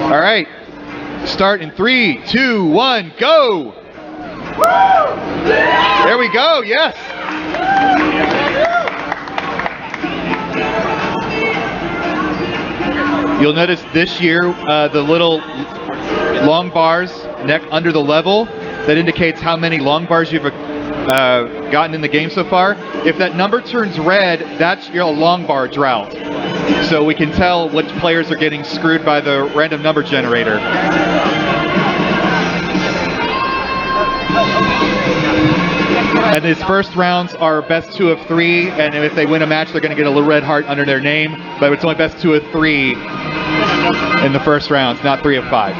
All right. Start in 3, 2, 1, go! There we go, yes! You'll notice this year the little long bars under the level that indicates how many long bars you've gotten in the game so far. If that number turns red, that's your long bar drought. So we can tell which players are getting screwed by the random number generator. And these first rounds are best 2 of 3, and if they win a match, they're going to get a little red heart under their name, but it's only best 2 of 3 in the first rounds, not 3 of 5.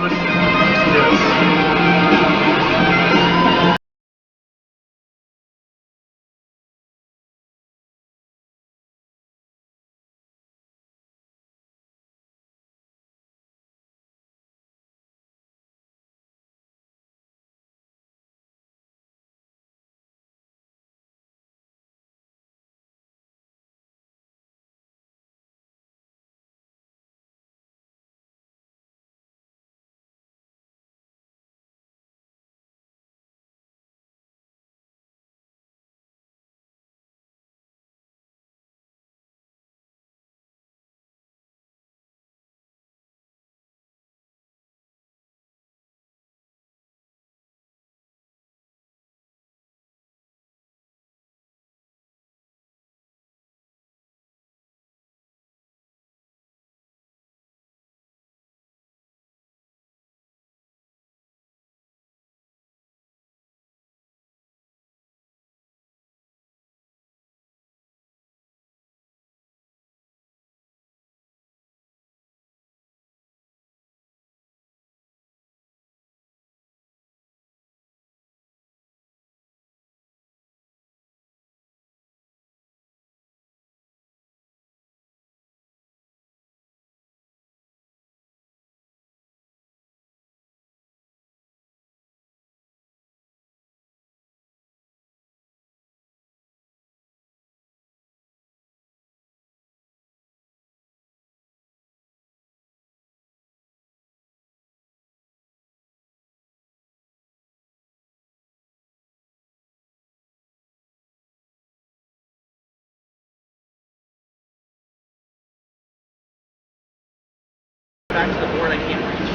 Back to the board, I can't reach.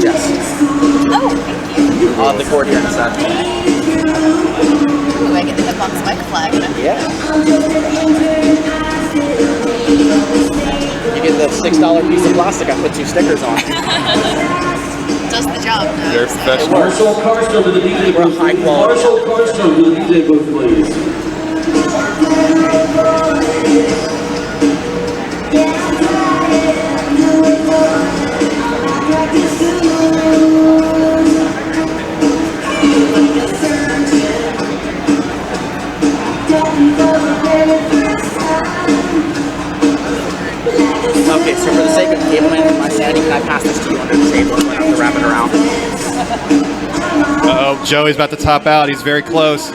Jess. Oh, thank you. I'll have the cord here in a sec. Ooh, I get the hip-hop spike flag. Yeah. You get the $6 piece of plastic I put 2 stickers on. Does the job. They're professional. Marshall Carstone to the DJ booth. High quality. Marshall Carstone to the DJ booth, please. Okay, so for the sake of cable management, my sanity, can I pass this to you under the table? I have to wrap it around. Uh-oh, Joey's about to top out. He's very close.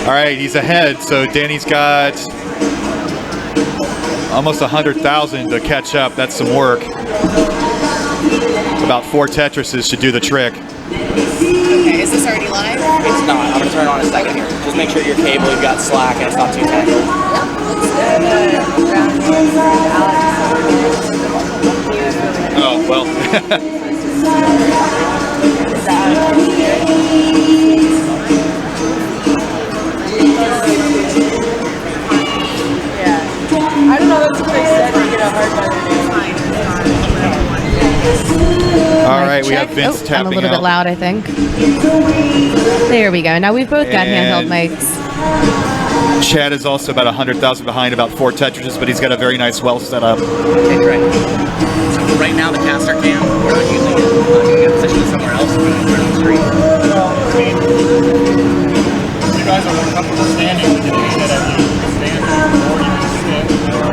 All right, he's ahead. So Danny's got almost 100,000 to catch up. That's some work. About 4 Tetrises should do the trick. Okay, is this already live? It's not. I'm going to turn it on in a second here. Just make sure your cable, you've got slack, and it's not too tangled. Oh, well. I don't know, that's what they said. You get a hard time. All right, we have Vince tapping I'm a little out. bit loud, I think. There we go. Now we've both got handheld mics. Chad is also about 100,000 behind, about 4 Tetrises, but he's got a very nice well set up. Hey, Trey. So right now the caster cam, we're not using it. I'm going to get positioned somewhere else. We're going to put it on the screen. You guys are more comfortable standing than you should have used stand or you can sit or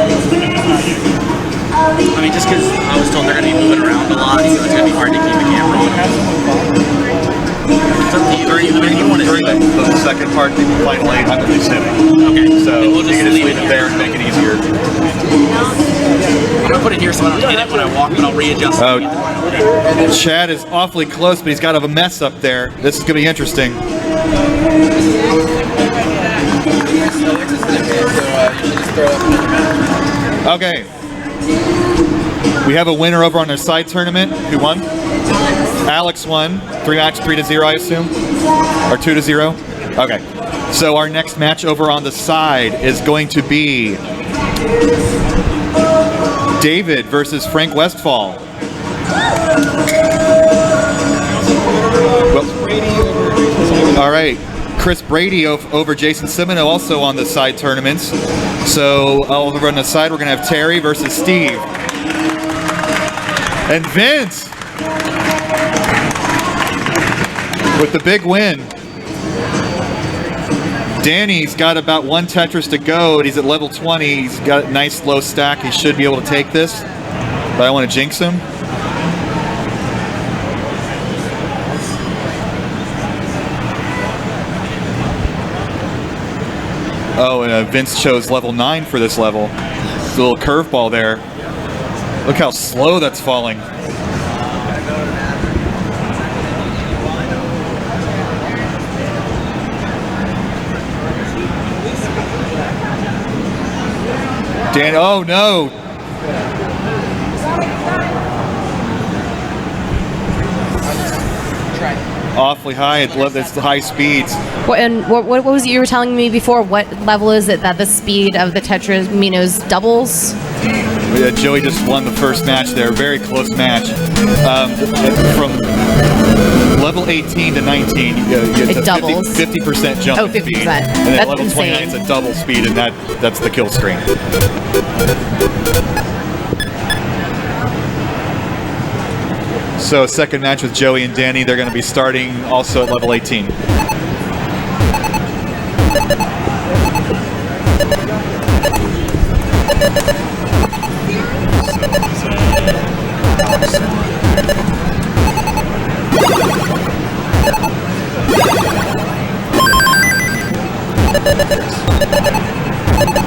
just not use it. I mean, just because I was told they're going to be moving around a lot, so it's going to be hard to keep the camera on. It's up to you. 30 minutes, you want to do second part, the final 8, I'm going to be sitting. Okay. So We'll you just can just leave leave it there and make it easier. I'm gonna put it here so I don't hit it when I walk, but I'll readjust. Oh, Chad is awfully close, but he's got a mess up there. This is going to be interesting. Okay. We have a winner over on their side tournament. Who won? Alex won. 3-0, I assume? Or 2-0? Okay. So our next match over on the side is going to be David versus Frank Westfall. Well, all right. Chris Brady over Jason Simino also on the side tournaments. So over on the side, we're going to have Terry versus Steve. And Vince with the big win. Danny's got about 1 Tetris to go, and he's at level 20. He's got a nice low stack. He should be able to take this, but I want to jinx him. Oh, and Vince chose level 9 for this level. It's a little curveball there. Look how slow that's falling. Dan, oh no! Awfully high. It's the high speeds. What was it you were telling me before? What level is it that the speed of the Tetris Minos doubles? Yeah, Joey just won the first match there. Very close match. From level 18 to 19, It doubles. 50% jump Oh, in 50%. speed. And then That's level 29 is insane. a double speed, and that's the kill screen. So second match with Joey and Danny. They're going to be starting also at level 18.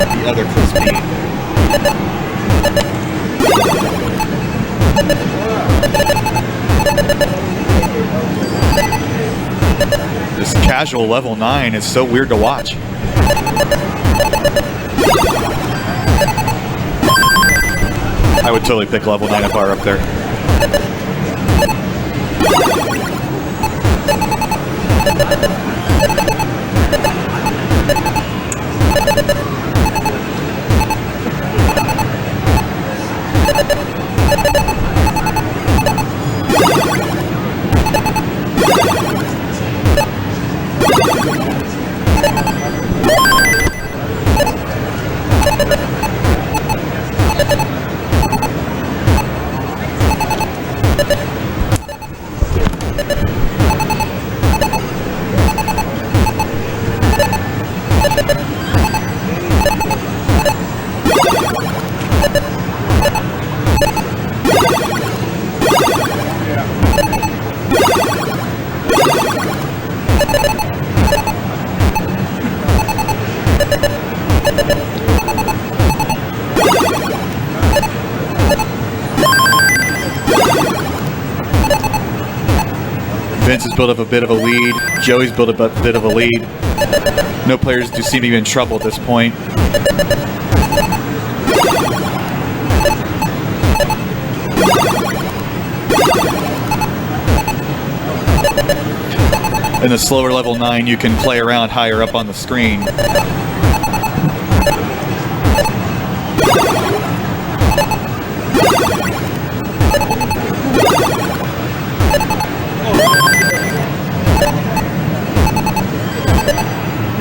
The other frisbee. This casual level 9 is so weird to watch. I would totally pick level 9 if I were up there. Vince has built up a bit of a lead. Joey's built up a bit of a lead. No players do seem to be in trouble at this point. In the slower level 9, you can play around higher up on the screen.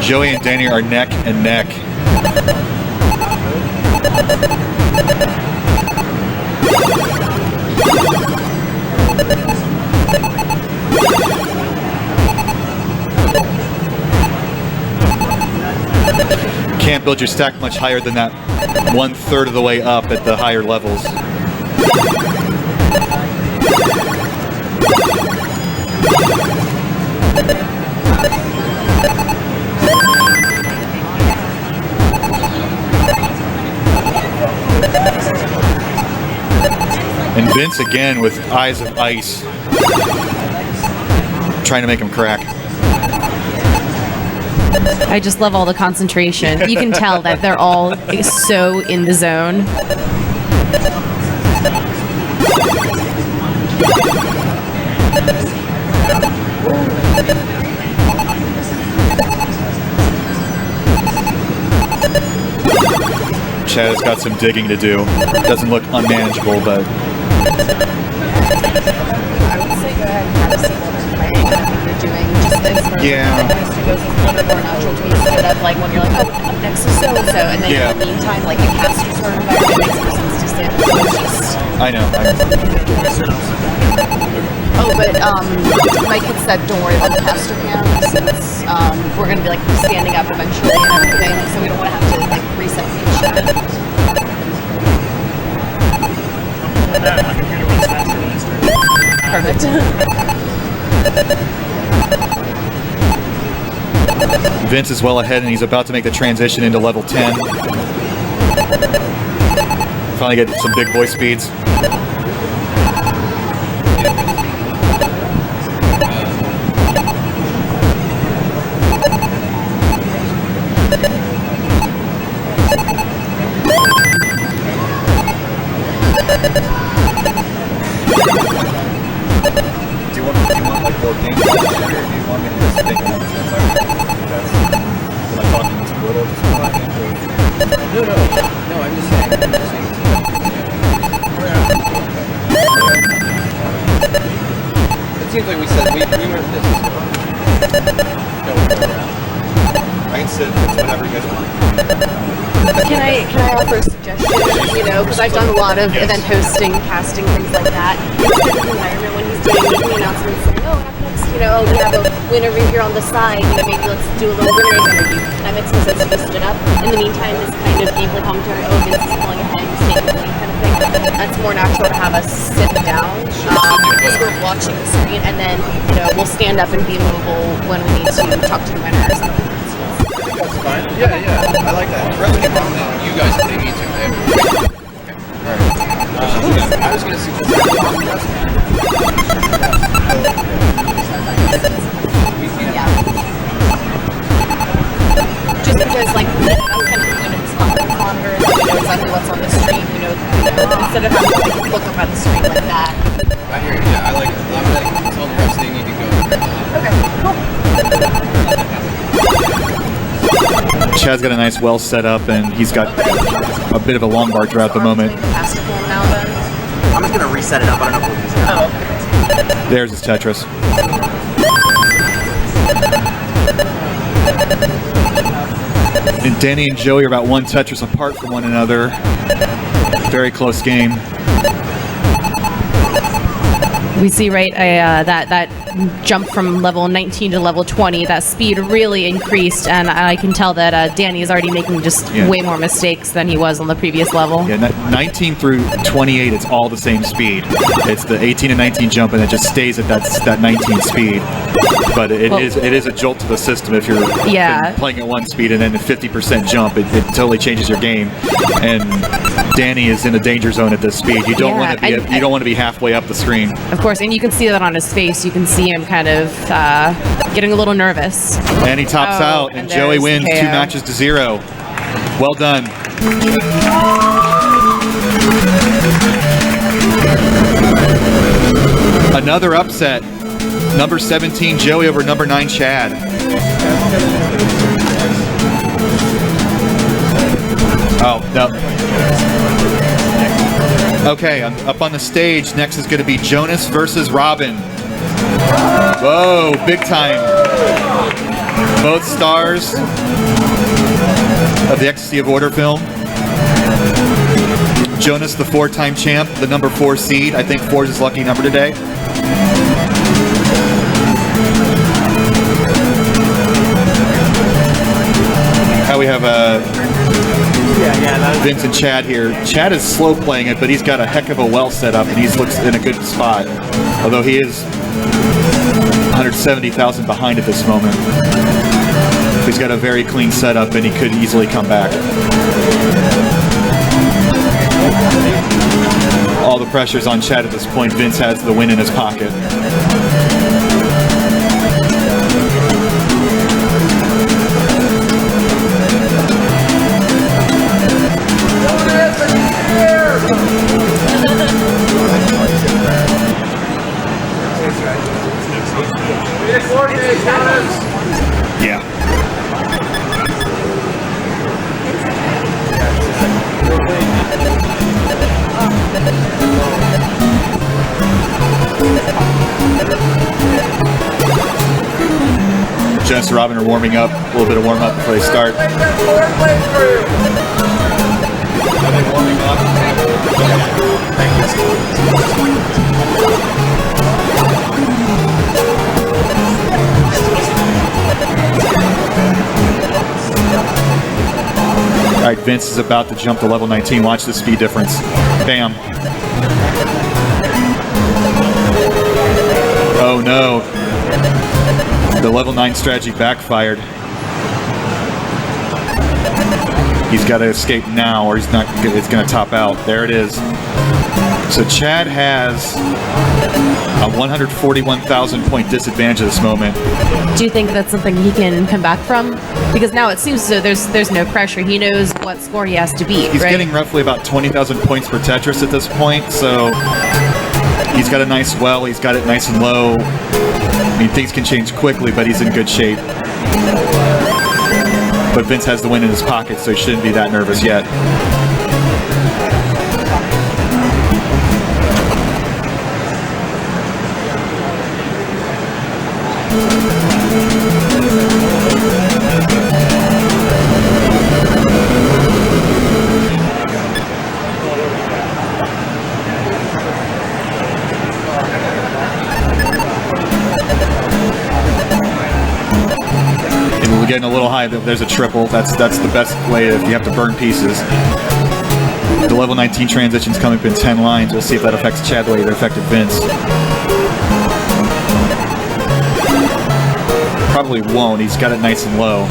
Joey and Danny are neck and neck. Can't build your stack much higher than that 1/3 of the way up at the higher levels. Vince again with eyes of ice. Trying to make him crack. I just love all the concentration. You can tell that they're all so in the zone. Chad has got some digging to do. Doesn't look unmanageable, but... I would say go ahead and have a similar playing that I think you're doing. Just as for Yeah. the next two goes, it's a little more natural to me instead of like when you're like, oh, up next is so-and-so. And then Yeah. in the meantime, like a caster sort of environment makes more sense to stand up. It's just... I know. Oh, but Mike had said don't worry about the caster cam since we're going to be like standing up eventually and everything, so we don't want to have to like reset the shot. My computer runs faster than this. Perfect. Vince is well ahead and he's about to make the transition into level 10. Finally get some big boy speeds. Do you want like board games or do you want me to just take them? Am I talking too little? No, I'm just saying. It seems like we said we were this. I can sit whatever you guys want. Can I offer a suggestion? You know, because I've done a lot of event hosting, casting, things like that. In this type of environment, when he's making announcements saying, oh, up next, you know, we have a win over here on the side, you know, maybe let's do a little winners interview. And that makes more sense if he stood up. In the meantime, this kind of gameplay commentary, oh, Vince is pulling ahead, he's taking the lead kind of thing. That's more natural to have us sit down because we're watching the screen, and then, you know, we'll stand up and be mobile when we need to talk to the winners. That's fine. Yeah, I like that. Revenue comment, you guys pay me to. Okay. Alright. I was gonna suggest just because, like, I'm kind of doing it monitor, and we know exactly what's on the screen. We know instead of having to like, look up at the screen like that. I hear you. Yeah, I like it. I'm like, tell the refs they need to go. Okay, cool. Chad's got a nice well set up and he's got a bit of a long bar draw at the moment. I'm I'm just gonna reset it up. I don't know if we'll use it. There's his Tetris. And Danny and Joey are about one Tetris apart from one another. Very close game. We see that jump from level 19 to level 20. That speed really increased, and I can tell that Danny is already making just way more mistakes than he was on the previous level. Yeah, 19 through 28, it's all the same speed. It's the 18 and 19 jump, and it just stays at that 19 speed. But it is a jolt to the system if you're playing at one speed and then a 50% jump. It totally changes your game. And Danny is in a danger zone at this speed. You don't want to be halfway up the screen. Of course, and you can see that on his face. You can see him kind of getting a little nervous. And he tops out, and Joey wins 2 matches to 0. Well done. Another upset. Number 17 Joey over number 9 Chad. Oh, no. Okay, up on the stage, next is going to be Jonas versus Robin. Whoa, big time. Both stars of the Ecstasy of Order film. Jonas, the 4-time champ, the number 4 seed. I think 4 is his lucky number today. How we have Vince and Chad here. Chad is slow playing it, but he's got a heck of a well set up, and he looks in a good spot. Although he is 170,000 behind at this moment. He's got a very clean setup, and he could easily come back. All the pressure's on Chad at this point. Vince has the win in his pocket. Yeah. Jonas and Robin are warming up. A little bit of warm up before they start. Are they warming up? All right, Vince is about to jump to level 19. Watch the speed difference. Bam. Oh no. The level 9 strategy backfired. He's got to escape now or he's not. It's going to top out. There it is. So Chad has a 141,000 point disadvantage at this moment. Do you think that's something he can come back from? Because now it seems as though there's no pressure. He knows what score he has to beat. He's right? getting roughly about 20,000 points per Tetris at this point, so he's got a nice well. He's got it nice and low. I mean, things can change quickly, but he's in good shape. But Vince has the win in his pocket, so he shouldn't be that nervous yet. We're getting a little high. There's a triple. That's the best way if you have to burn pieces. The level 19 transition's coming up in 10 lines. We'll see if that affects Chad the way it affected Vince. Probably won't. He's got it nice and low.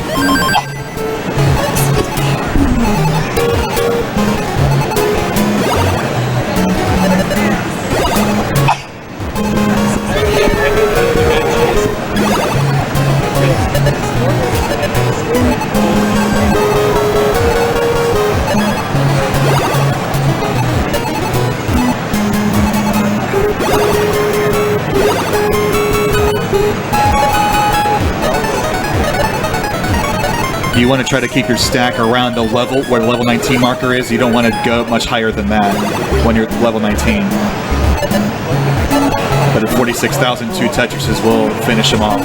You want to try to keep your stack around the level where the level 19 marker is. You don't want to go much higher than that when you're level 19. But at 46,000, 2 Tetrises will finish him off.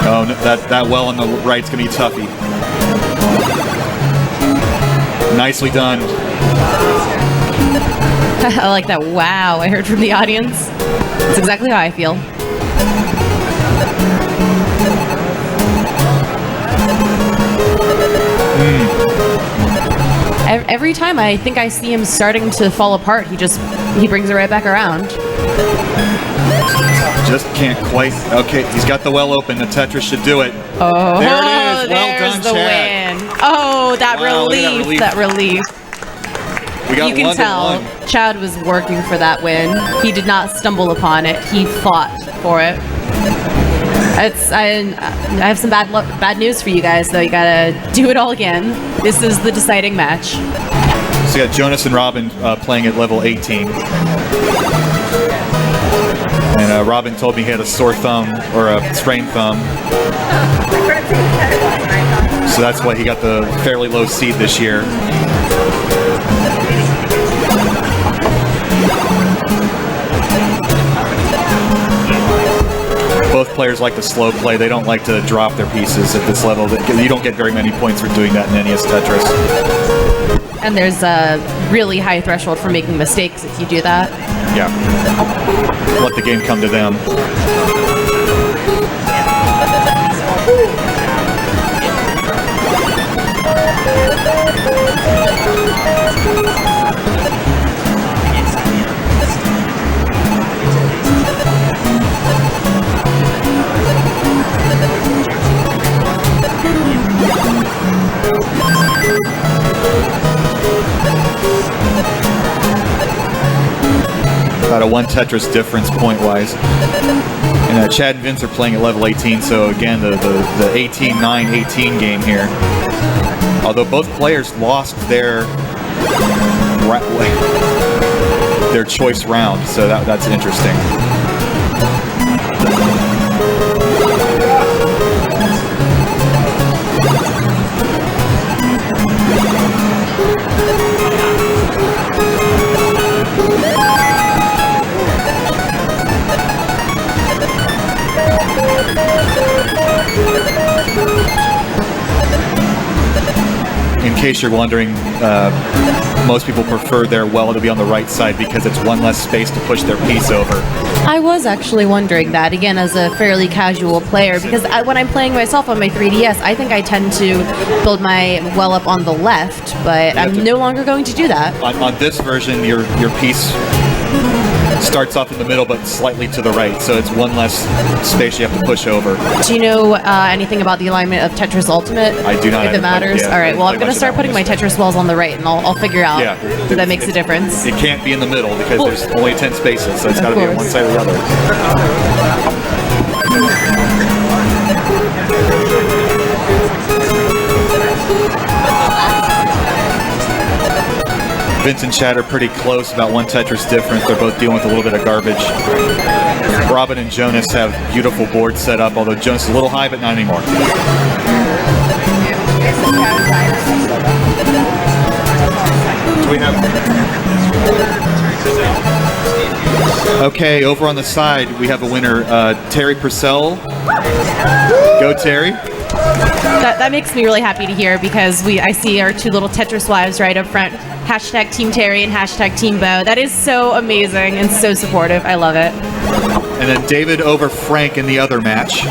Oh, no, that well on the right's going to be toughy. Nicely done. I like that. Wow, I heard from the audience. That's exactly how I feel. Every time I think I see him starting to fall apart, he brings it right back around. Just can't quite. Okay, he's got the well open. The Tetris should do it. Oh, there it is. Well there's done, the Chad. win. Oh, that Wow, relief. That relief. We got You can tell Chad was working for that win. He did not stumble upon it. He fought for it. I have some bad news for you guys, though. You gotta do it all again. This is the deciding match. So you got Jonas and Robin playing at level 18. And Robin told me he had a sore thumb, or a sprained thumb. So that's why he got the fairly low seed this year. Both players like to slow play. They don't like to drop their pieces at this level. You don't get very many points for doing that in NES Tetris. And there's a really high threshold for making mistakes if you do that. Yeah. Let the game come to them. one Tetris difference point-wise. And Chad and Vince are playing at level 18, so again, the 18-9-18 game here. Although both players lost their choice round, so that's interesting. In case you're wondering, most people prefer their well to be on the right side because it's one less space to push their piece over. I was actually wondering that, again, as a fairly casual player, because when I'm playing myself on my 3DS, I think I tend to build my well up on the left, but I'm no longer going to do that. On this version, your piece starts off in the middle, but slightly to the right, so it's one less space you have to push over. Do you know anything about the alignment of Tetris Ultimate? I do not. If it matters? Yeah, all right, well, I'm going to start putting my Tetris wells on the right, and I'll figure out if that makes a difference. It can't be in the middle because there's only 10 spaces, so it's got to be on one side or the other. Vince and Chad are pretty close, about one Tetris difference. They're both dealing with a little bit of garbage. Robin and Jonas have beautiful boards set up, although Jonas is a little high, but not anymore. Do we have... Okay, over on the side, we have a winner, Terry Purcell. Go, Terry. That makes me really happy to hear, because I see our two little Tetris wives right up front. Hashtag Team Terry and hashtag Team Bo. That is so amazing and so supportive. I love it. And then David over Frank in the other match.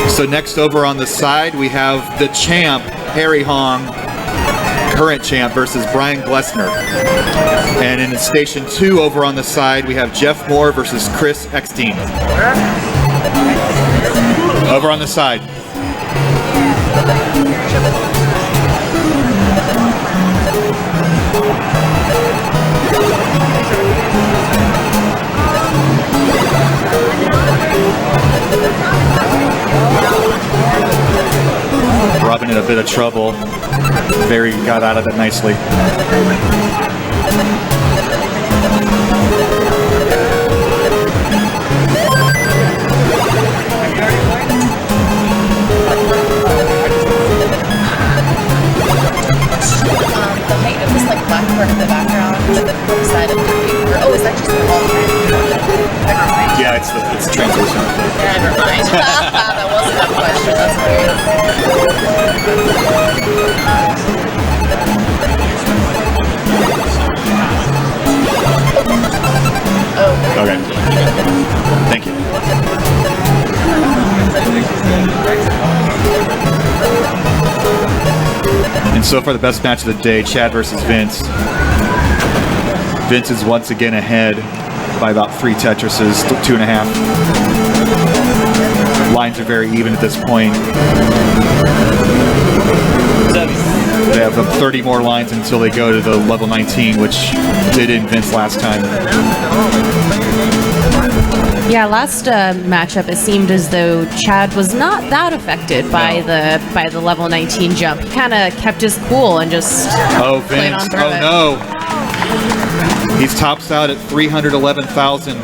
So next over on the side, we have the champ, Harry Hong, current champ, versus Brian Glessner. And in Station 2 over on the side, we have Jeff Moore versus Chris Eckstein. Over on the side. Robin in a bit of trouble. Barry got out of it nicely. The height of this black part of the background to the side of the paper. Oh, is that just the wall? Never mind. Yeah, it's translucent. Never mind. That wasn't a question. That's hilarious. Oh. Okay. Thank you. And so far, the best match of the day, Chad versus Vince. Vince is once again ahead by about 3 Tetrises, 2.5. Lines are very even at this point. They have 30 more lines until they go to the level 19, which did in Vince last time. Yeah, last matchup, it seemed as though Chad was not that affected by the level 19 jump. He kind of kept his cool and just played on through it. No. He's tops out at 311,000.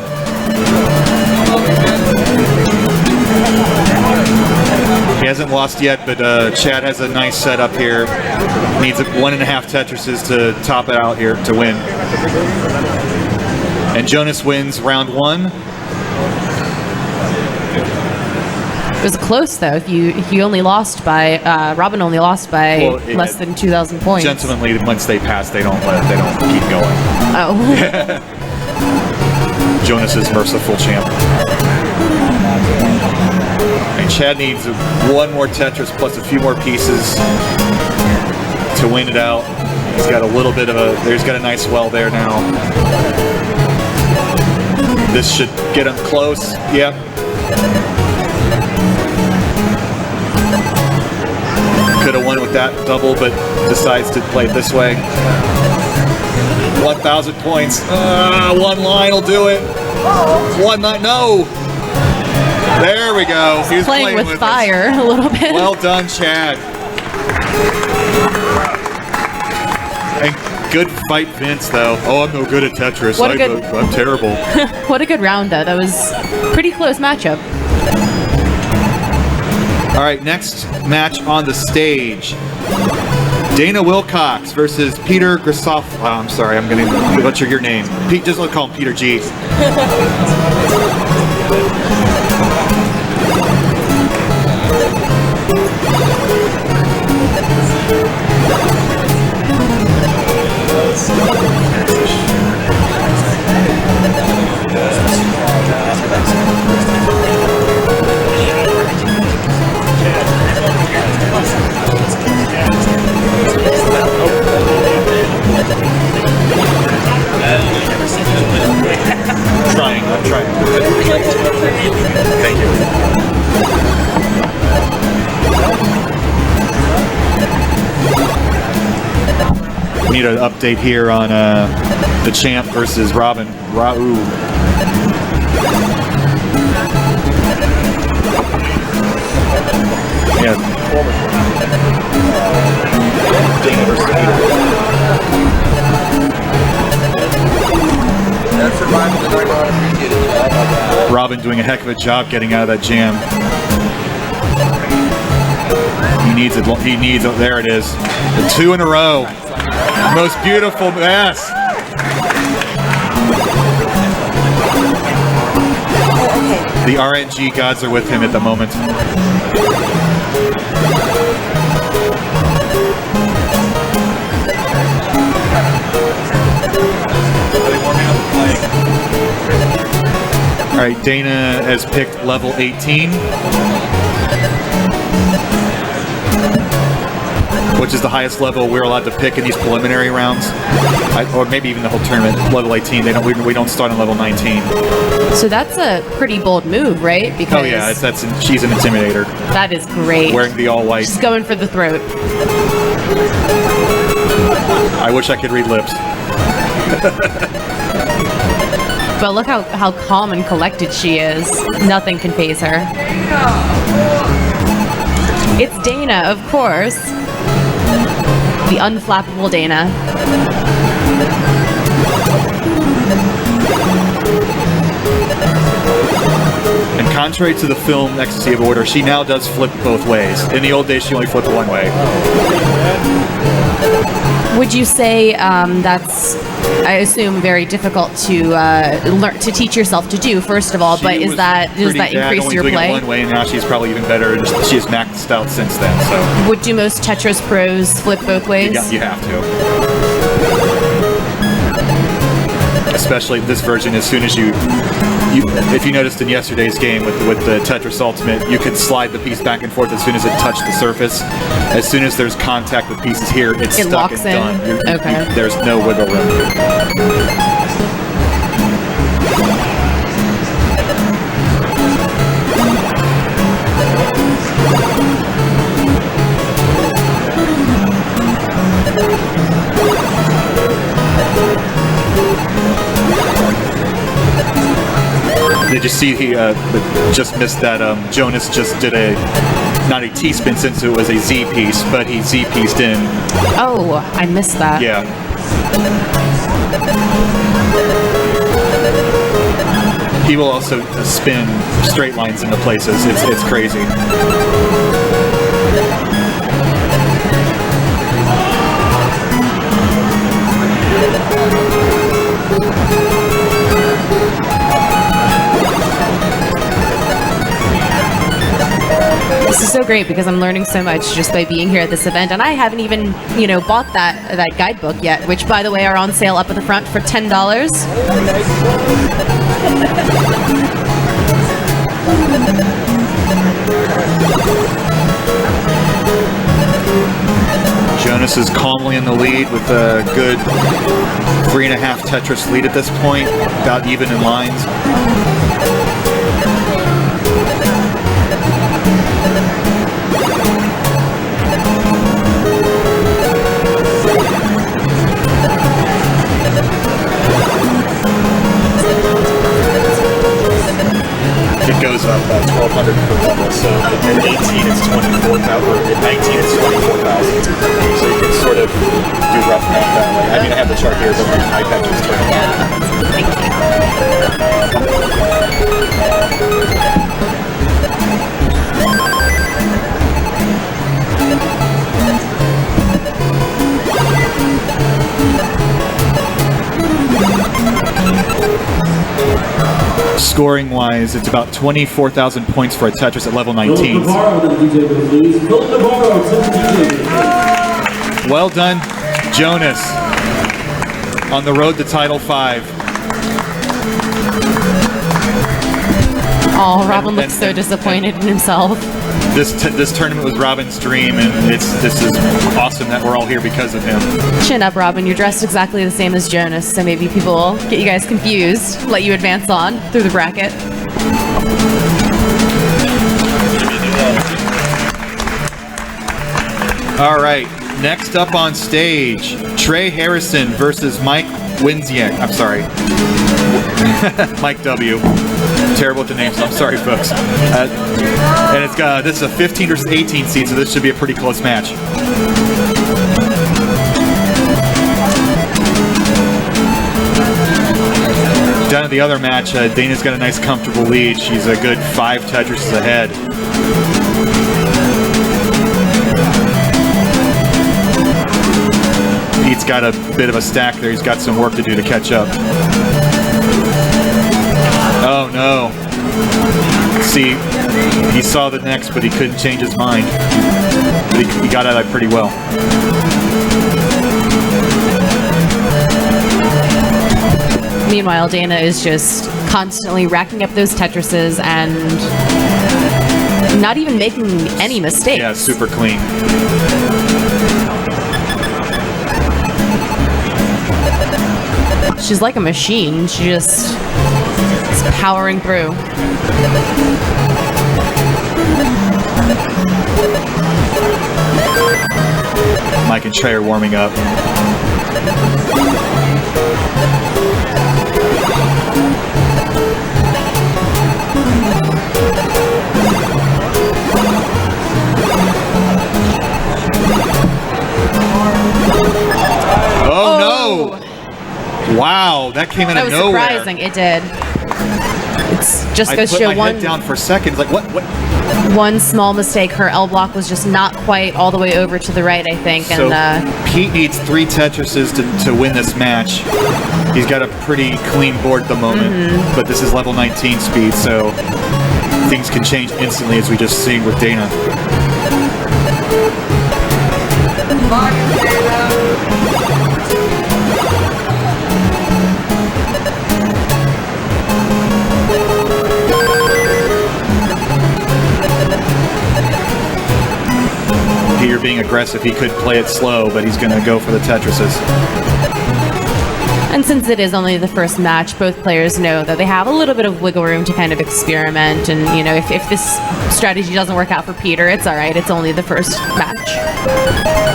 He hasn't lost yet, but Chad has a nice setup here. Needs 1.5 Tetrises to top it out here to win. And Jonas wins round 1. It was close though. If you only lost by Robin only lost by less than 2,000 points. Gentlemanly, once they pass, they don't keep going. Oh. Jonas is merciful champ. And Chad needs 1 more Tetris plus a few more pieces to win it out. He's got a little bit of there's got a nice well there now. This should get him close. Yep. Could have won with that double, but decides to play it this way. 1,000 points. One line will do it. One line, no. There we go. He's playing with fire us a little bit. Well done, Chad. And good fight, Vince, though. Oh, I'm no good at Tetris. I'm terrible. What a good round, though. That was pretty close matchup. All right, next match on the stage. Dana Wilcox versus Peter Grisafi. Oh, I'm sorry, I'm going to butcher your name. Pete, just let's call him Peter G. I'm trying. Thank you. We need an update here on the champ versus Robin. Rau. Yeah. Dana versus Peter. Robin doing a heck of a job getting out of that jam. He needs it. He needs it. There it is. The 2 in a row. Most beautiful. Yes. The RNG gods are with him at the moment. All right, Dana has picked level 18, which is the highest level we're allowed to pick in these preliminary rounds, or maybe even the whole tournament. Level 18. We don't start on level 19. So that's a pretty bold move, right? Because oh yeah, she's an intimidator. That is great. Wearing the all white. She's going for the throat. I wish I could read lips. But look how calm and collected she is. Nothing can faze her. It's Dana, of course. The unflappable Dana. And contrary to the film Ecstasy of Order, she now does flip both ways. In the old days, she only flipped one way. Would you say that's, I assume, very difficult to learn to teach yourself to do? First of all, but does that increase your play? One way, and now she's probably even better. She has maxed out since then. So would do most Tetris pros flip both ways? You have to. Especially this version, as soon as if you noticed in yesterday's game with the Tetris Ultimate, you could slide the piece back and forth as soon as it touched the surface. As soon as there's contact with pieces here, it's stuck and done. Okay. There's no wiggle room. Did you see he just missed that? Jonas just did not a T-spin since it was a Z piece, but he Z pieced in. Oh, I missed that. Yeah. He will also spin straight lines into places. It's crazy. This is so great because I'm learning so much just by being here at this event, and I haven't even, bought that guidebook yet, which, by the way, are on sale up at the front for $10. Jonas is calmly in the lead with a good 3.5 Tetris lead at this point, about even in lines. So at 18 it's 24,000, or at 19 it's 24,000. So you can sort of do rough math that way. I mean, I have the chart here, but my iPad just turned Scoring wise, it's about 24,000 points for a Tetris at level 19. Well done, Jonas, on the road to Title 5. Oh, Robin looks so disappointed in himself. This tournament was Robin's dream, and this is awesome that we're all here because of him. Chin up, Robin. You're dressed exactly the same as Jonas, so maybe people will get you guys confused, let you advance on through the bracket. All right, next up on stage, Trey Harrison versus Mike Winzinek. I'm sorry. Mike W. Terrible with the names, so I'm sorry, folks. And it's this is a 15 versus 18 seed, so this should be a pretty close match. Down at the other match, Dana's got a nice comfortable lead. She's a good 5 Tetrises ahead. Pete's got a bit of a stack there. He's got some work to do to catch up. Oh no. See, he saw the next, but he couldn't change his mind. But he got out of it pretty well. Meanwhile, Dana is just constantly racking up those Tetrises and not even making any mistakes. Yeah, super clean. She's like a machine. She just is powering through. Mike and Trey are warming up. Oh no! Wow, that came out of nowhere. That was surprising. It did. It's just goes to show I put my head down for a second. Like what? One small mistake. Her L block was just not quite all the way over to the right, I think. So and Pete needs 3 Tetrises to win this match. He's got a pretty clean board at the moment, but this is level 19 speed, so things can change instantly, as we just seen with Dana. Peter being aggressive, he could play it slow, but he's going to go for the Tetrises. And since it is only the first match, both players know that they have a little bit of wiggle room to kind of experiment. And, you know, if this strategy doesn't work out for Peter, it's all right. It's only the first match.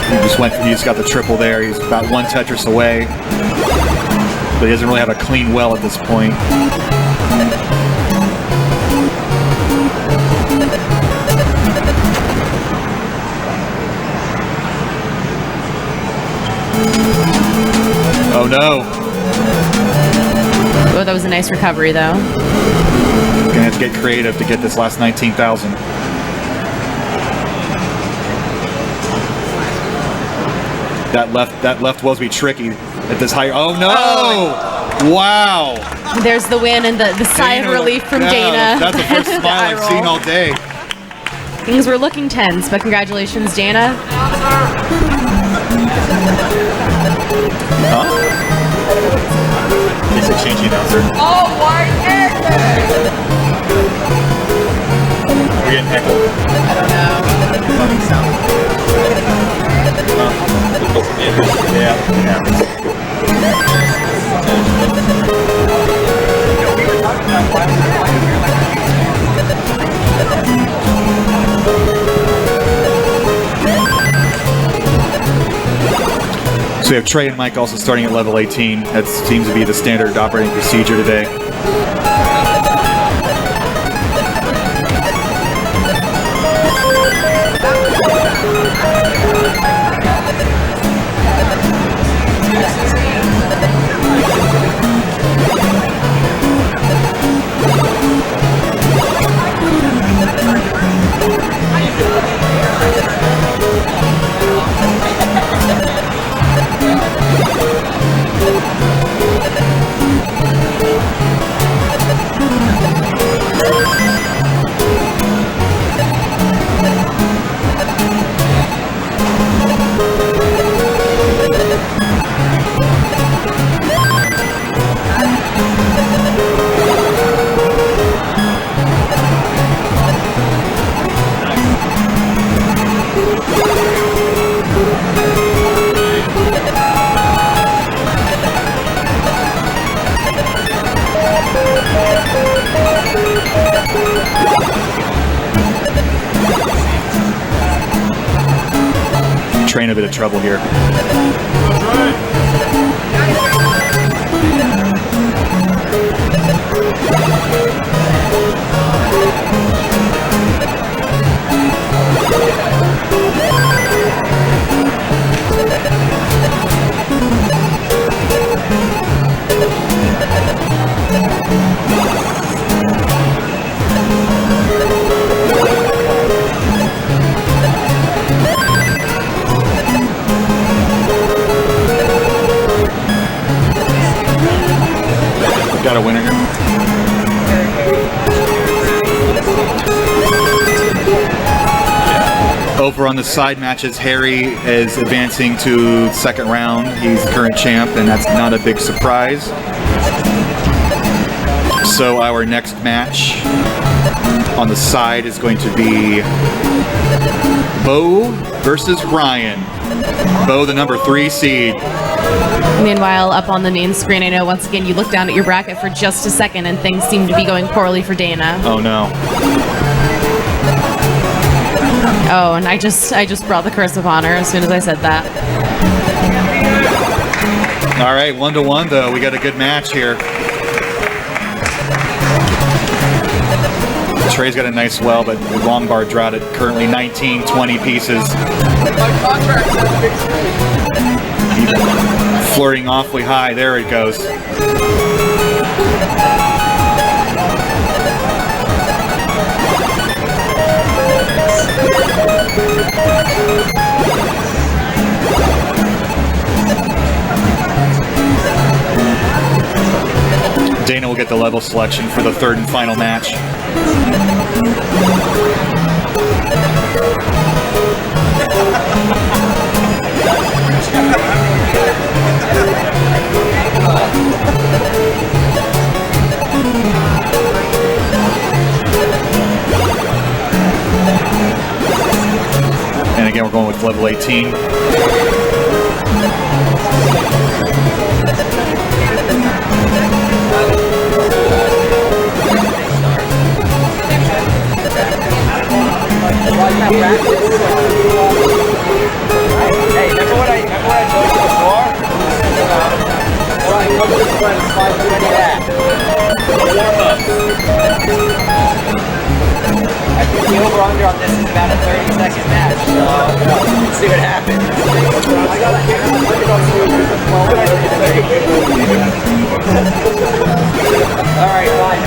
He just got the triple there. He's about 1 Tetris away. But he doesn't really have a clean well at this point. Oh no. Oh, that was a nice recovery though. Gonna have to get creative to get this last 19,000. That left was be tricky at this high. Oh no! Oh. Wow! There's the win and the sigh of relief from Dana. That's the first smile I've seen all day. Things were looking tense, but congratulations, Dana. Huh? It's a changing announcer. Oh, why is We're getting heckled. I don't know. Funny sound. Yeah. So we have Trey and Mike also starting at level 18. That seems to be the standard operating procedure today. Trey in a bit of trouble here. Got a winner here. Over on the side matches, Harry is advancing to second round. He's current champ, and that's not a big surprise. So our next match on the side is going to be Bo versus Ryan. Bo, the number 3 seed. Meanwhile, up on the main screen, I know once again you look down at your bracket for just a second and things seem to be going poorly for Dana. Oh no. Oh, and I just brought the curse upon her as soon as I said that. All right, 1-1 though. We got a good match here. Trey's got a nice well, but the long bar drought at currently 19-20 pieces. My contract says big screen. Flirting awfully high. There it goes. Dana will get the level selection for the third and final match. And again, we're going with level 18. Hey, remember what I told you before? I think the over-under on this is about a 30-second match, so let's see what happens. Alright, fine.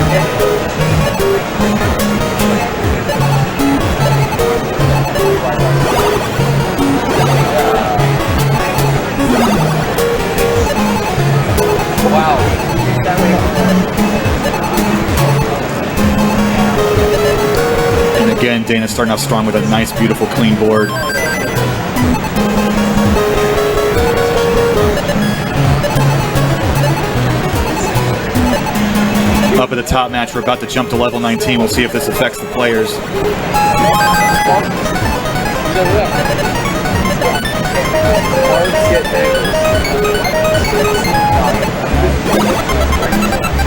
Wow. And again, Dana's starting off strong with a nice, beautiful, clean board. Up at the top match, we're about to jump to level 19. We'll see if this affects the players.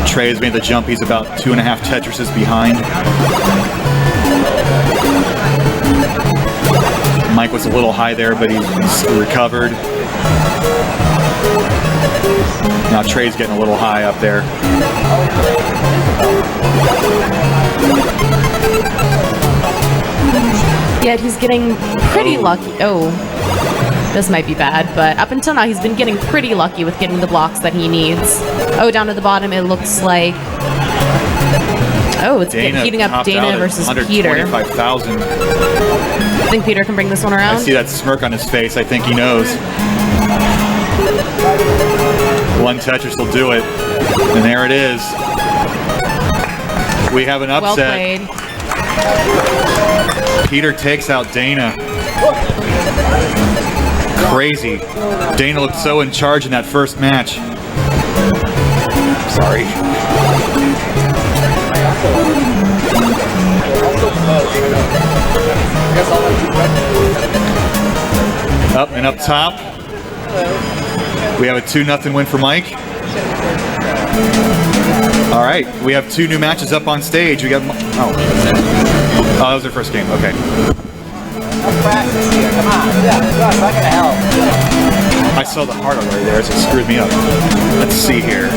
Trey has made the jump. He's about 2.5 Tetrises behind. Mike was a little high there, but he's recovered. Now Trey's getting a little high up there. Yet he's getting pretty lucky. Oh, this might be bad, but up until now he's been getting pretty lucky with getting the blocks that he needs. Oh, down at the bottom it looks like... Oh, it's heating up Dana versus Peter. I think Peter can bring this one around. I see that smirk on his face. I think he knows. One Tetris will do it. And there it is. We have an upset. Well played. Peter takes out Dana. Crazy. Dana looked so in charge in that first match. Sorry. Up and up top. We have a 2-0 win for Mike. All right, we have 2 new matches up on stage. We got that was their first game. Okay. Practice here, come on. Yeah, I'm not gonna help. I saw the heart already there, so it screwed me up. Let's see here.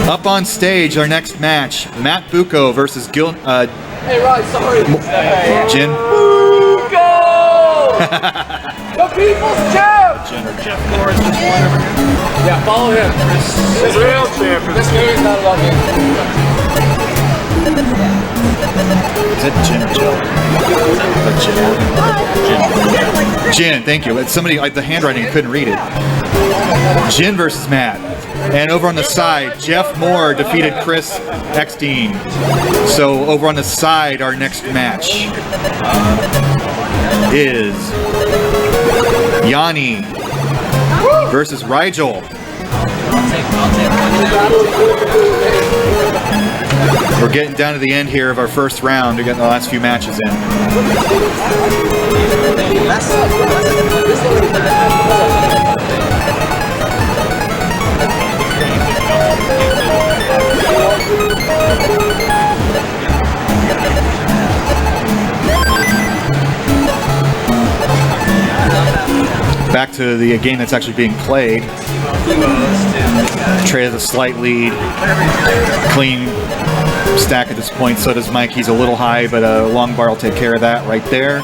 Up on stage, our next match, Matt Buco versus Hey, Rod, sorry. Jin. Buco! The people's champ! Jeff Morris is one over here. Yeah, follow him. This real champ. This movie's not about me. Is that Jin or Jill? Jin, thank you. It's somebody, the handwriting, I couldn't read it. Jin versus Matt. And over on the side, Jeff Moore defeated Chris Eckstein. So over on the side, our next match is Yanni versus Rigel. We're getting down to the end here of our first round. We're getting the last few matches in. Back to the game that's actually being played. Trey has a slight lead. Clean stack at this point. So does Mike. He's a little high, but a long bar will take care of that right there.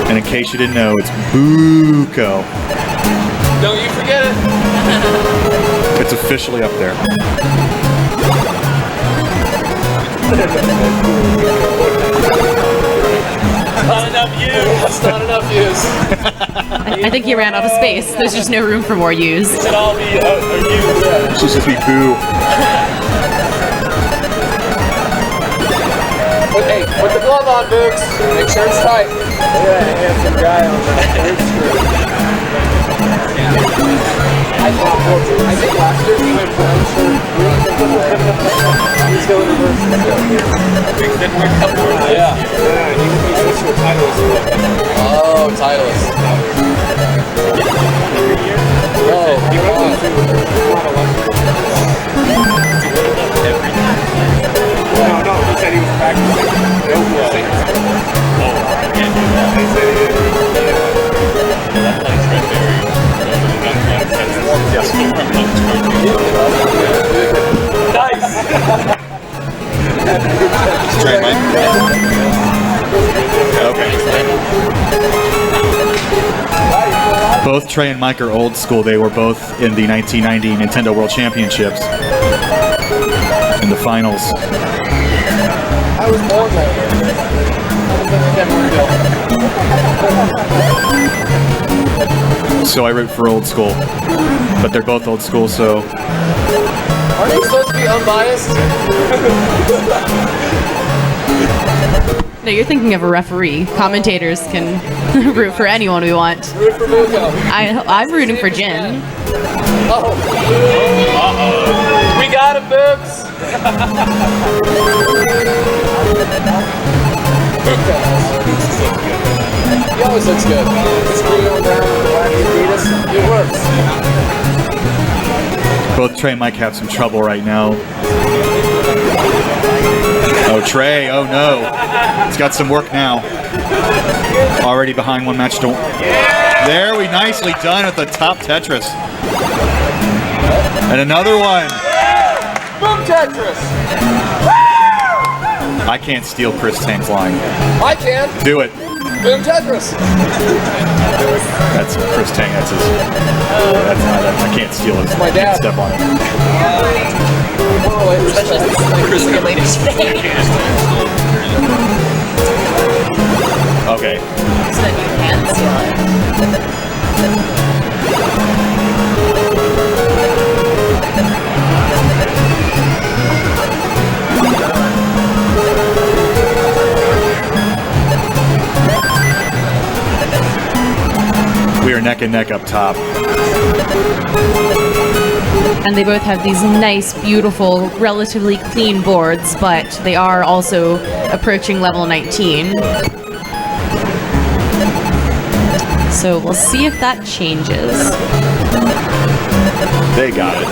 And in case you didn't know, it's Buco. Don't you forget it. It's officially up there. Not enough use. Not enough use. I think he ran out of space. There's just no room for more use. It should all be use. It should just be Boo. Hey, put the glove on, Books. Make sure it's tight. Look at that handsome guy on the third screw. I think last year he went brown shirt, green. He's going reverse. Yeah. He switched to a Titleist. Oh, Titleist. No, he went to No, he said he was practicing. Nice! Trey, Mike? Okay. Both Trey and Mike are old school. They were both in the 1990 Nintendo World Championships in the finals. I was born that year. So I root for old school, but they're both old school, so... Aren't you supposed to be unbiased? No, you're thinking of a referee. Commentators can root for anyone we want. Root for Buco. I'm rooting for Jin. Uh-oh. We got him, Books. He always looks good. He's going down with the black Adidas. It works. Both Trey and Mike have some trouble right now. Oh, Trey, oh no. He's got some work now. Already behind one match to... There, we nicely done with the top Tetris. And another one. Boom Tetris. I can't steal Chris Tank's line. I can. Do it. Boom Tetris. That's Chris Tank. That's his. That's not. I can't steal his. My dad. Step on it. Okay. So that you can steal it. We are neck and neck up top. And they both have these nice, beautiful, relatively clean boards, but they are also approaching level 19. So we'll see if that changes. They got it.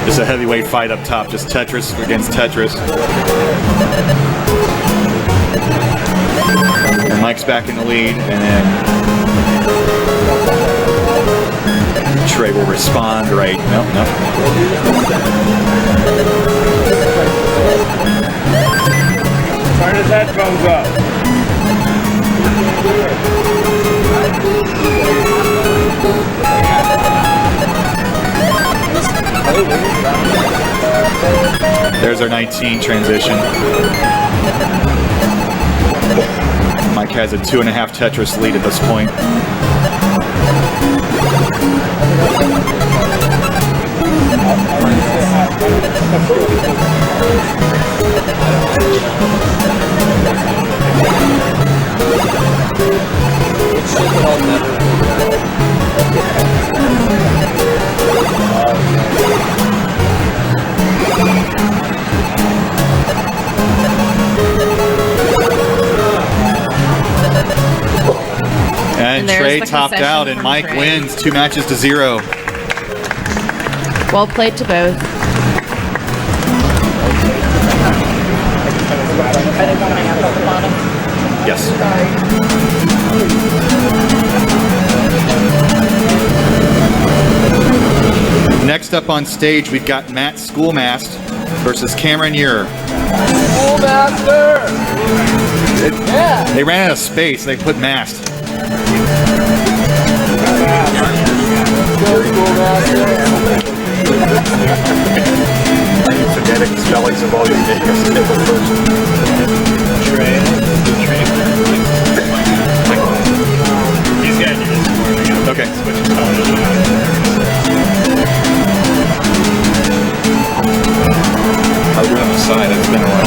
Just a heavyweight fight up top, just Tetris against Tetris. And Mike's back in the lead, and then Trey will respond right. Nope. Turn his headphones up. There's our 19 transition. Mike has a 2.5 Tetris lead at this point. And Trey topped out, and Mike wins 2 matches to 0. Well played to both. Yes. Next up on stage, we've got Matt Schoolmaster versus Cameron Eure. Schoolmaster! They ran out of space. They put mast. Phonetic spellings of all your names. Trey. He's got to do this for me. Okay. I'll do it on the side. It's been a while.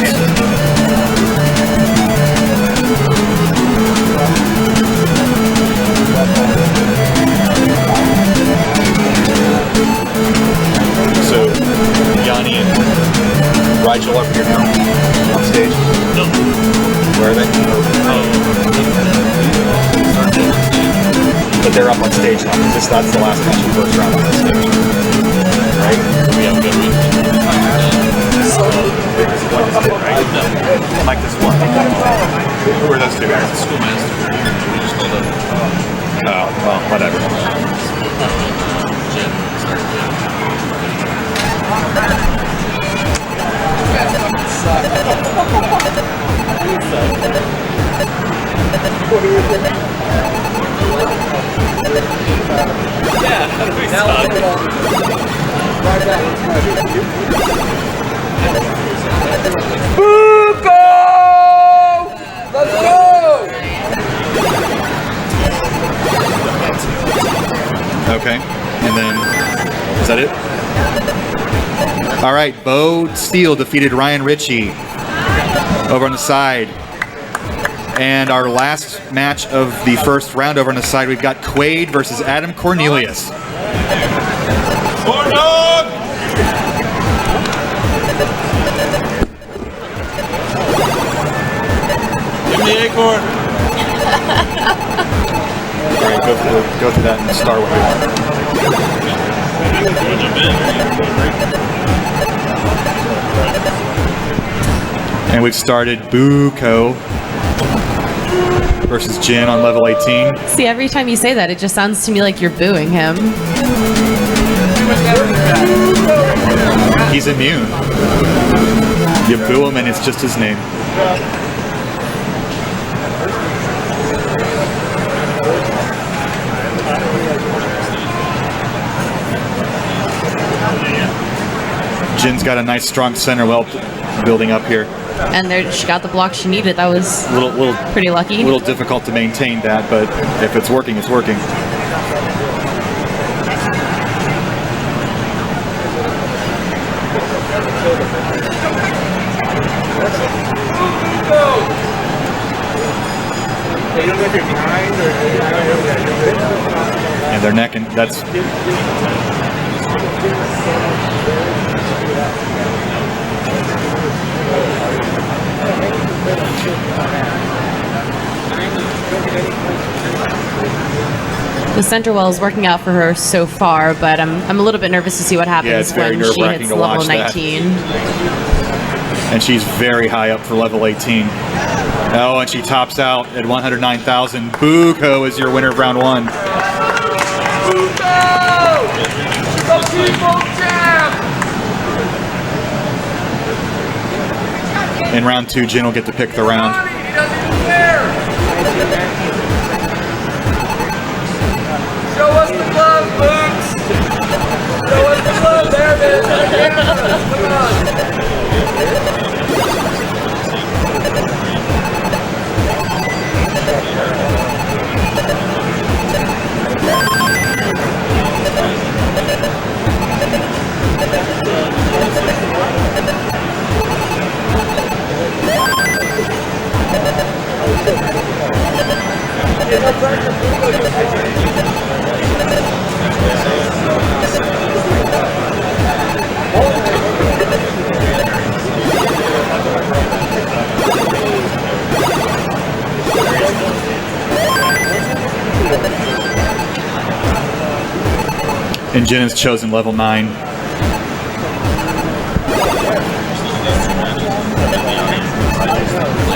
So, Yanni and Rigel up here now on stage. No. Where are they? But they're up on stage now, because that's the last match of the first round on this stage. Right? We have a good week. Mike just won. Who are those two guys? Schoolmaster. We just called up. Oh, well, whatever. Jen. Yeah, how do we start? Buco! Let's go! Okay, and then, is that it? All right, Bo Steele defeated Ryan Ritchie over on the side. And our last match of the first round over on the side, we've got Quaid versus Adam Cornelius. Corn dog! Give me the acorn. All right, go through that and start what we want. And we've started Buco versus Jin on level 18. See, every time you say that, it just sounds to me like you're booing him. He's immune. You boo him and it's just his name. Jin's got a nice strong center well building up here. And there, she got the block she needed. That was Little pretty lucky. A little difficult to maintain that, but if it's working, it's working. And they're necking. That's The center well is working out for her so far, but I'm a little bit nervous to see what happens it's very when she nerve-wracking hits to level watch that. 19. And she's very high up for level 18. Oh, and she tops out at 109,000. Buco is your winner of round 1. The people champ! In round 2, Jin will get to pick the round. He doesn't even care! Show us the glove, Boots! Show us the glove, there it is! Come on! And Jin has chosen level 9. I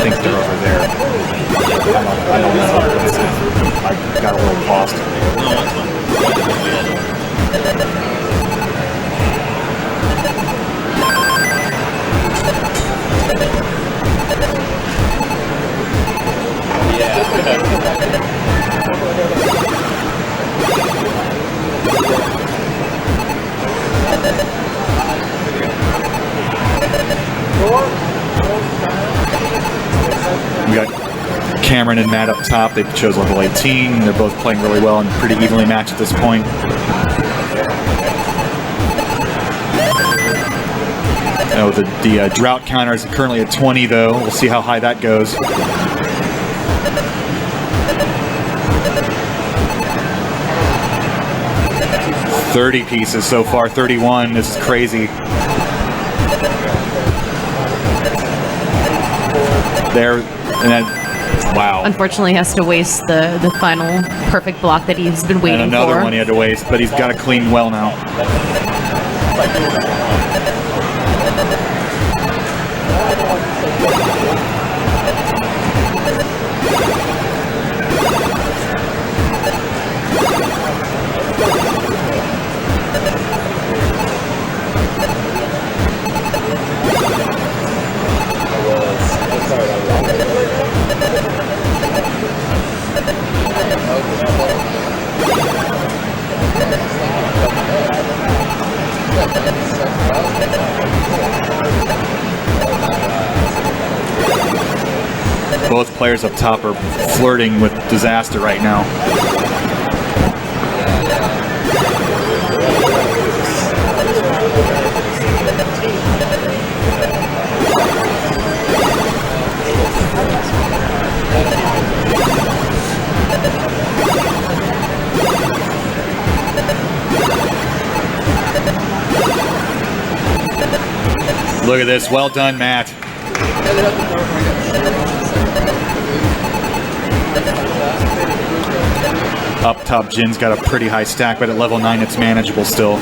think they're over there. I don't know. I got a little lost. We got Cameron and Matt up top. They chose level 18. They're both playing really well and pretty evenly matched at this point. Oh, the drought counter is currently at 20 though. We'll see how high that goes. $30 pieces so far, 31. This is crazy. There, and then, wow. Unfortunately, he has to waste the final perfect block that he's been waiting and for. another one he had to waste, but he's got a clean well now. Both players up top are flirting with disaster right now. Look at this. Well done, Matt. Up top, Jin's got a pretty high stack, but at level 9 it's manageable still.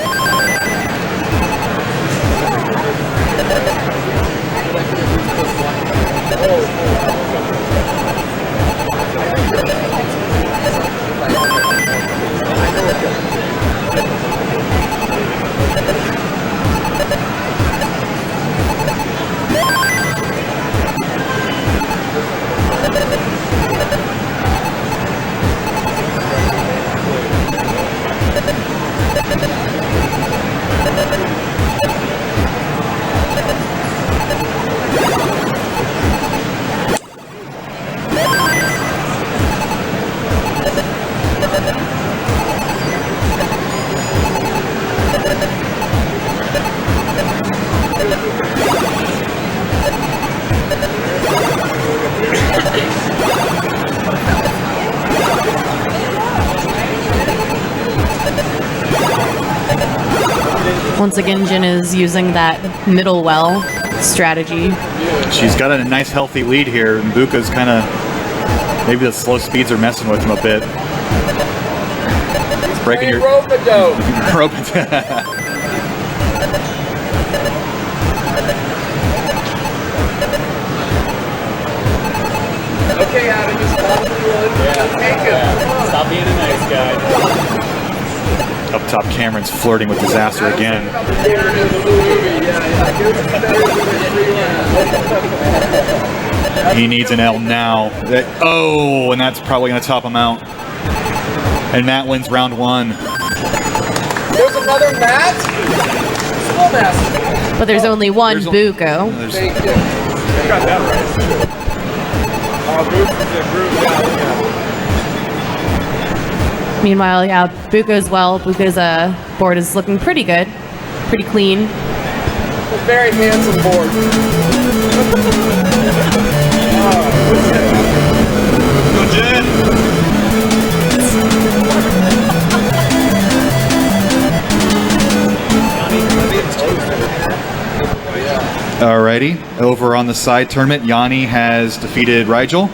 Once again, Jin is using that middle well strategy. She's got a nice healthy lead here, and Buco's kind of, maybe the slow speeds are messing with him a bit. Breaking your rope-a-dope. rope. Okay, Adam, just follow the road. Take him. Stop being a nice guy. Up top, Cameron's flirting with disaster again. He needs an L now. Oh, and that's probably going to top him out. And Matt wins round 1. There's another Matt. Schoolmaster. But there's only one Buco. Thank you. You got that right. Buco's a group. Yeah. Meanwhile, yeah, Buco's Buco's board is looking pretty good. Pretty clean. A very handsome board. Go, Jen! Alrighty, over on the side tournament, Yanni has defeated Rigel.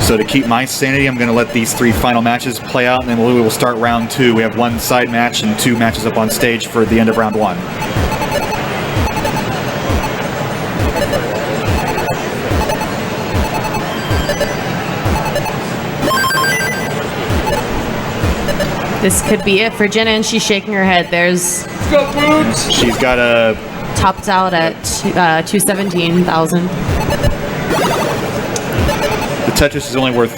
So to keep my sanity, I'm going to let these 3 final matches play out, and then we will start round 2. We have 1 side match and 2 matches up on stage for the end of round 1. This could be it for Jenna, and she's shaking her head. There's. Let's go, Boots! She's got a. Topped out at 217,000. The Tetris is only worth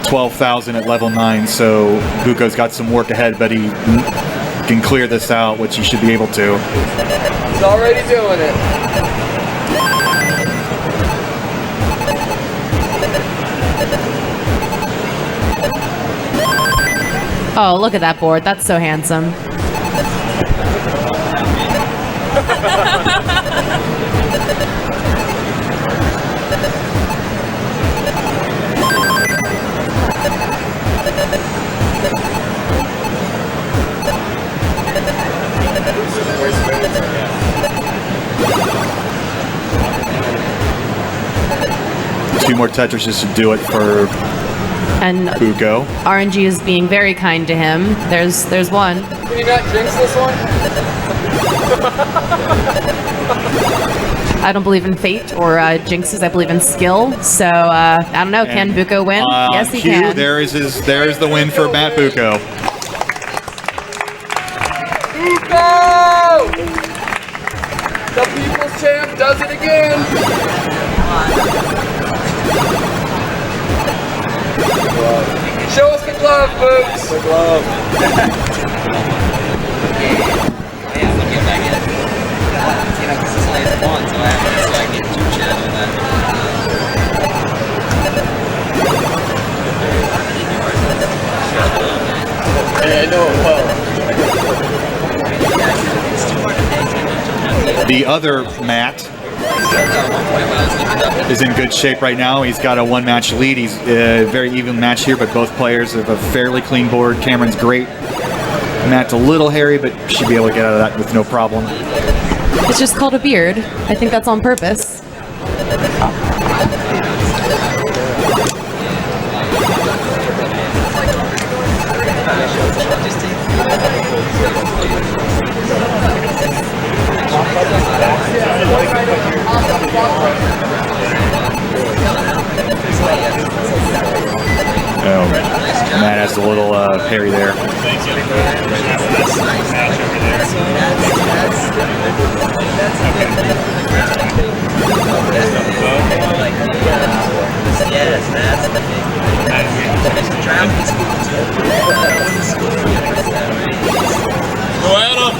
12,000 at level 9, so Buco's got some work ahead, but he can clear this out, which he should be able to. He's already doing it. Oh, look at that board. That's so handsome. 2 more Tetrises to do it for And Buco. RNG is being very kind to him. There's one. Can you not jinx this one? I don't believe in fate or jinxes. I believe in skill. So I don't know. Can Buco win? Yes, he can. There's the win for Matt Buco. Buco! The people's champ does it again. Show us the glove, Boots. The glove. Yeah, I know it well. The other Matt is in good shape right now. He's got a 1-match lead. He's a very even match here, but both players have a fairly clean board. Cameron's great. Matt's a little hairy, but should be able to get out of that with no problem. It's just called a beard. I think that's on purpose. Oh, Matt has a little parry there. Yes, that's the thing. Go Adam!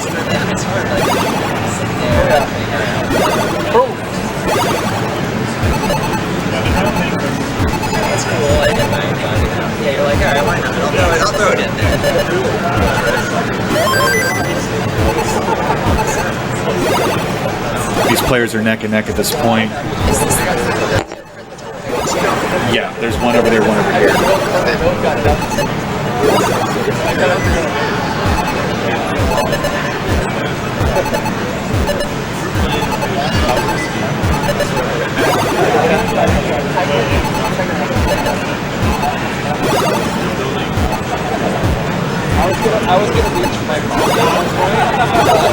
That's cool. Yeah, you're like, alright, why not? I'll throw it in there. These players are neck and neck at this point. Yeah, there's one over there, one over here. was gonna reach my phone at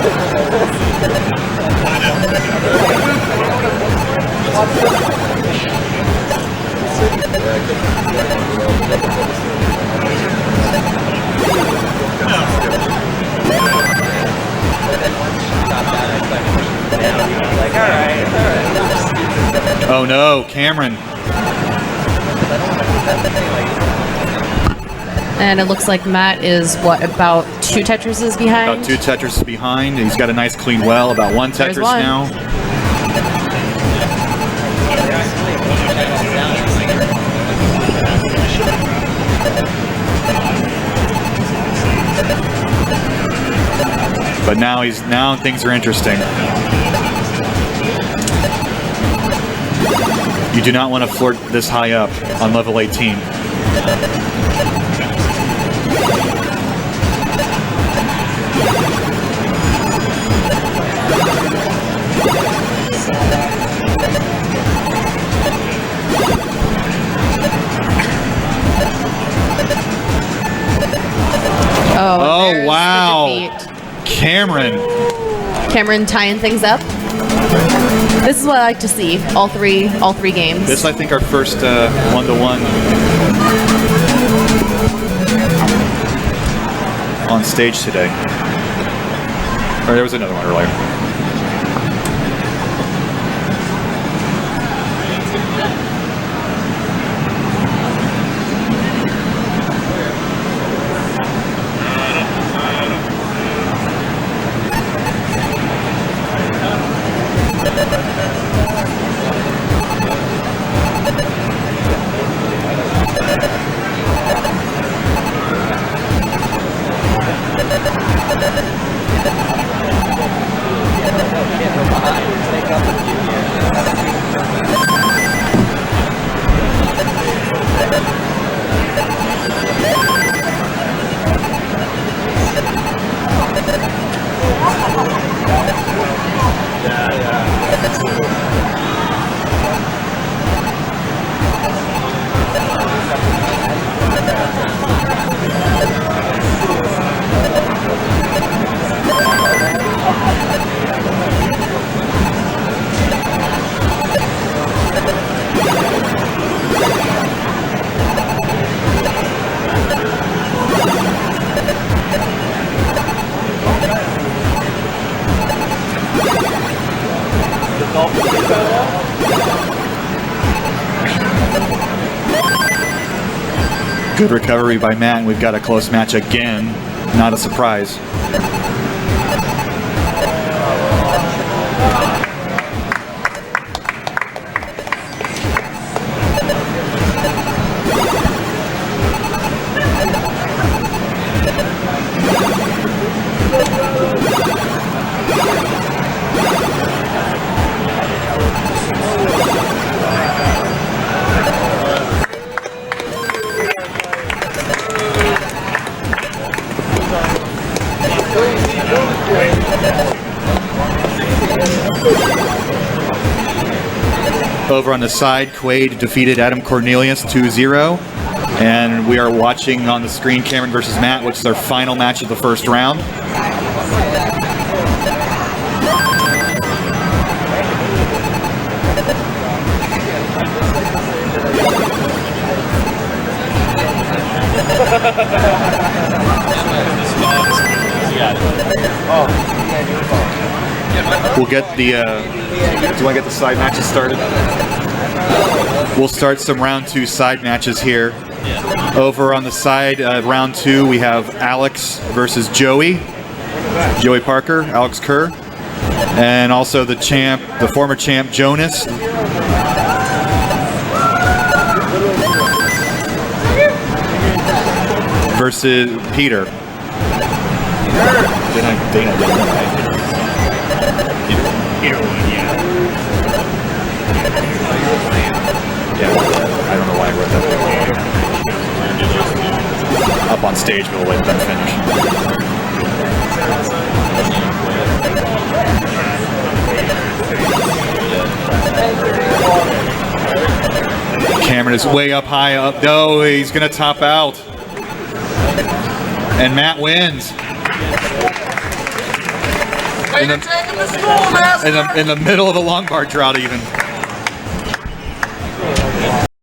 like, alright. Oh no, Cameron. And it looks like Matt is, what, about 2 Tetrises behind? About 2 Tetrises behind. He's got a nice clean well, about 1 There's Tetris one. now. But now things are interesting. You do not want to flirt this high up on level 18. Oh, there's wow. the defeat. Cameron tying things up. This is what I like to see. All three games. This, I think, our first 1-to-1 on stage today. Or there was another one earlier. Good recovery by Matt, and we've got a close match again. Not a surprise. Over on the side, Quaid defeated Adam Cornelius 2-0. And we are watching on the screen Cameron versus Matt, which is our final match of the first round. We'll get the, do you want to get the side matches started? We'll start some round 2 side matches here. Over on the side, round 2, we have Alex versus Joey Parker, Alex Kerr. And also the champ, the former champ, Jonas. Versus Peter. Dana didn't know, right? Peter won, yeah. Yeah, I don't know why I wrote that. Up on stage, we'll let them finish. Cameron is way up high up. No, he's gonna top out. And Matt wins. Taking the Schoolmaster. In the middle of a long bar drought even.